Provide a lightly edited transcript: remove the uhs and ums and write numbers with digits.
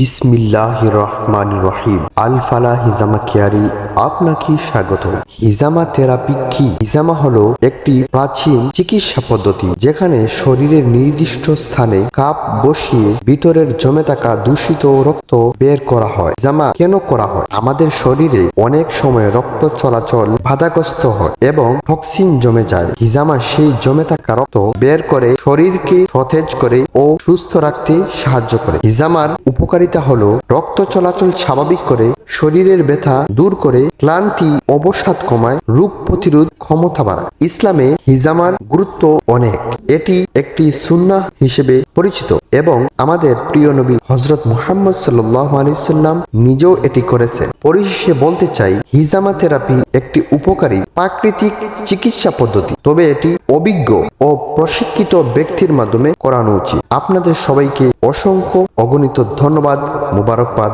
বিসমিল্লাহির রহমানির রহিম। আল ফালাহ হিজামা কেয়ারি আপনাকে স্বাগত। হিজামা থেরাপি কি? হিজামা হলো একটি প্রাচীন চিকিৎসা পদ্ধতি যেখানে শরীরের নির্দিষ্ট স্থানে কাপ বসিয়ে ভিতরের জমে থাকা দূষিত রক্ত বের করা হয়। হিজামা কেন করা হয়? আমাদের শরীরে অনেক সময় রক্ত চলাচল বাধাগ্রস্ত হয় এবং টক্সিন জমে যায়। হিজামা সেই জমে থাকা রক্ত বের করে শরীরকে সতেজ করে ও সুস্থ রাখতে সাহায্য করে। হিজামার উপকারিতা হলো রক্ত চলাচল স্বাভাবিক করে, শরীরের ব্যথা দূর করে, ক্লান্তি অবসাদ কমায়, রোগ প্রতিরোধ ক্ষমতা বাড়ায়। ইসলামে হিজামার গুরুত্ব অনেক। এটি একটি সুন্নাহ হিসেবে পরিচিত এবং আমাদের প্রিয় নবী হযরত মুহাম্মদ সাল্লাল্লাহু আলাইহি সাল্লাম নিজেও এটি করেছেন। পরিশেষে বলতে চাই, হিজামা থেরাপি একটি উপকারী প্রাকৃতিক চিকিৎসা পদ্ধতি, তবে এটি অভিজ্ঞ ও প্রশিক্ষিত ব্যক্তির মাধ্যমে করানো উচিত। আপনাদের সবাইকে অসংখ্য অগণিত ধন্যবাদ, মুবারকবাদ।